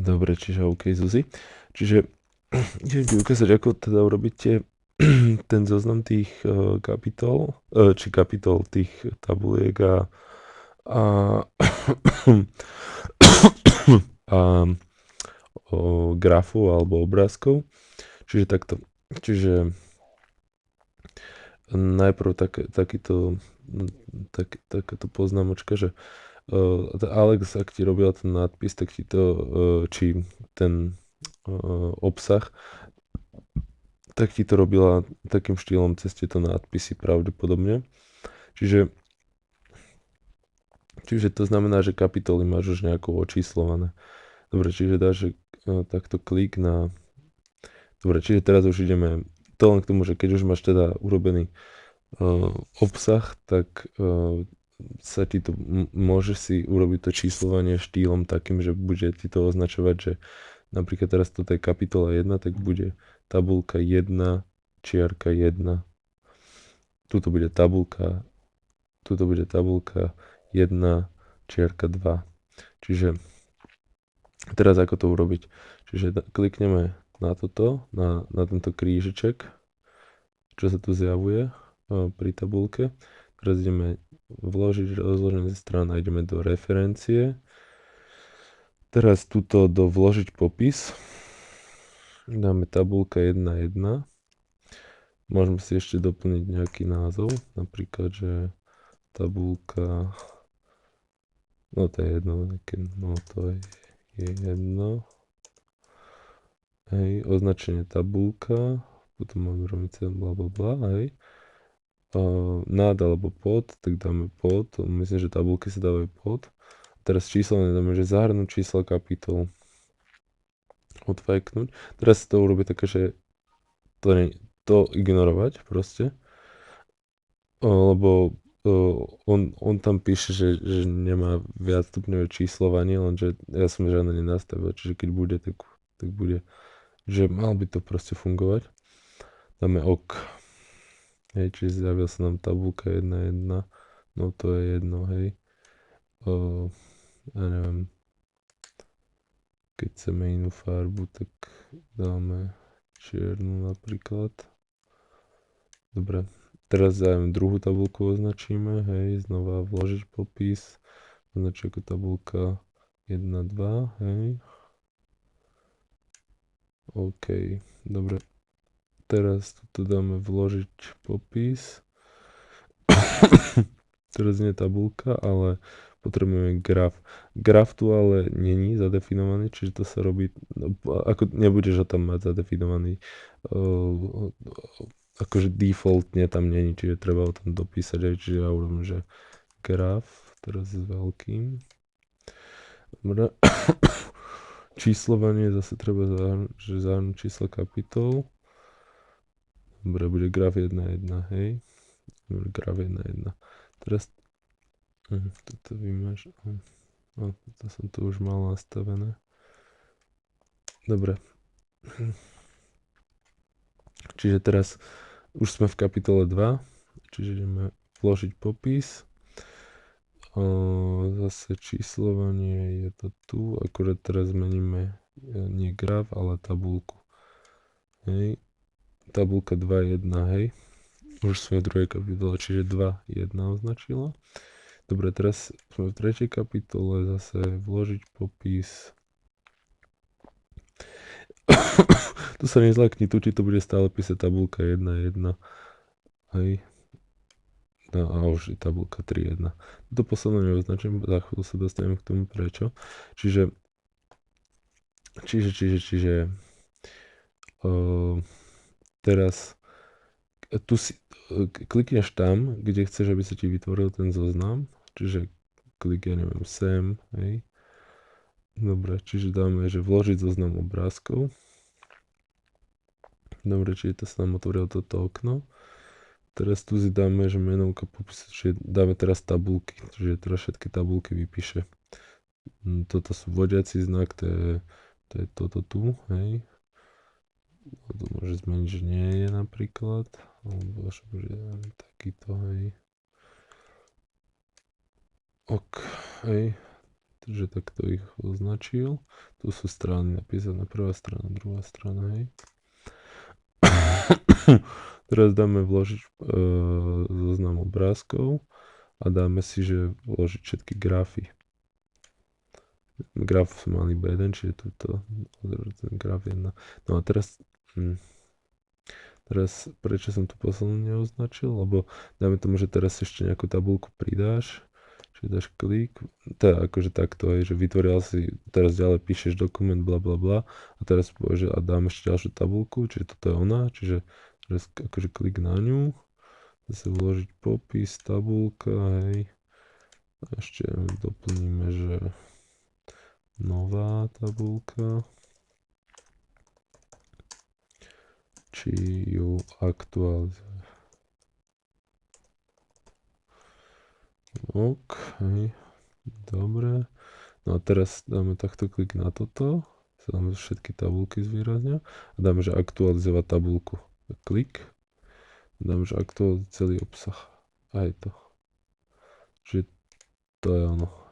Dobre, čiže OK, Zuzi. Čiže idem ti ukázať, ako teda urobíte ten zoznam tých kapitol, či kapitol tých tabuliek a, a grafu alebo obrázkov. Čiže takto. Čiže najprv takáto poznámočka, že Alex, ak ti robila ten nadpis, tak ti to, či ten obsah, tak ti to robila takým štýlom cez tieto nadpisy pravdepodobne. Čiže to znamená, že kapitoly máš už nejako očíslované. Dobre, čiže dáš takto klik na... Dobre, čiže teraz už ideme to len k tomu, že keď už máš teda urobený obsah, tak sa ti to, môžeš si urobiť to číslovanie štýlom takým, že bude ti to označovať, že napríklad teraz toto je kapitola 1, tak bude tabulka 1, čiarka 1. Tuto bude tabulka 1, čiarka 2. Čiže teraz ako to urobiť? Čiže klikneme na toto, na tento krížeček, čo sa tu zjavuje pri tabulke. Teraz ideme vložiť rozložené strany, ideme do referencie. Teraz tuto do vložiť popis. Dáme tabulka 1.1. Môžeme si ešte doplniť nejaký názov, napríklad, že tabulka, no to je jedno, no to je jedno. Hej, označenie tabulka, potom máme rovnice, blablabla, hej. Nad alebo pod, tak dáme pod, myslím, že tabulky sa dávajú pod. Teraz číslo nedáme, že zahrnúť čísla kapitol. Odfajknúť. Teraz to urobí také, že to ignorovať proste. Lebo on tam píše, že nemá viacstupňové číslovanie, lenže ja som žiadne nenastavil, čiže keď bude, tak bude, že mal by to proste fungovať. Dáme OK. Hej, čiže zjavil sa nám tabulka 1.1, no to je jedno, hej. Ja neviem, keď chceme inú farbu, tak dáme čiernu napríklad. Dobre, teraz zájem druhú tabulku označíme, hej, znova vložiť popis, označí ako tabulka 1, 2, hej. OK, dobre. Teraz tu dáme vložiť popis. Teraz nie tabulka, ale potrebujeme graf. Graf tu ale není zadefinovaný, čiže to sa robí, ako nebudeš ho tam mať zadefinovaný, akože defaultne tam není, čiže treba ho tam dopísať aj, čiže ja urobím, že graf, teraz s veľkým. Dobre. Číslovanie zase treba zahrnúť číslo kapitol. Dobre, bude graf 1.1, hej. Dobre, graf 1.1. Teraz toto vymáš. No, to som tu už mal nastavené. Dobre. Čiže teraz už sme v kapitole 2, čiže ideme vložiť popis. Zase číslovanie je to tu, akurát teraz zmeníme nie graf, ale tabulku. Hej. Tabulka 2.1, hej. Už sme v druhej kapitole, čiže 2.1 označila. Dobre, teraz sme v tretej kapitole, zase vložiť popis. Tu sa nezlakni, tu či to bude stále písať tabulka 1.1. Hej. No a už je tabulka 3.1. To posledné neoznačím, za chvíľu sa dostanem k tomu prečo. Čiže teraz tu si klikneš tam, kde chceš, aby sa ti vytvoril ten zoznam. Čiže klik, ja neviem, sem, hej. Dobre, čiže dáme, že vložiť zoznam obrázkov. Dobre, čiže to sa nám otvorilo toto okno. Teraz tu si dáme, že menovka popisu, čiže dáme teraz tabulky, čiže teraz všetky tabulky vypíše. Toto sú vodiaci znak, to je toto tu, hej. To môže zmeniť, že nie je napríklad, alebo že bude takýto, hej. Ok, hej. že takto ich označil. Tu sú strany napísané, prvá strana, druhá strana, hej. Teraz dáme vložiť zoznam obrázkov a dáme si, že vložiť všetky grafy. Graf sme mali iba jeden, čiže tuto ten graf 1. No a teraz prečo som tu poslednú neoznačil, lebo dáme tomu, že teraz ešte nejakú tabuľku pridáš, čiže dáš klik, teda akože takto je, že vytvoril si, teraz ďalej píšeš dokument bla bla bla a teraz povieš, a dám ešte ďalšiu tabuľku, čiže toto je ona, čiže teraz akože klik na ňu, zase vložiť popis, tabuľka, hej, a ešte doplníme, že nová tabuľka, či ju aktualizuje. OK, dobre. No a teraz dáme takto klik na toto, dáme všetky tabulky zvýraznia a dáme, že aktualizovať tabulku. Klik, dáme, že aktualizovať celý obsah. A je to. Čiže to je ono.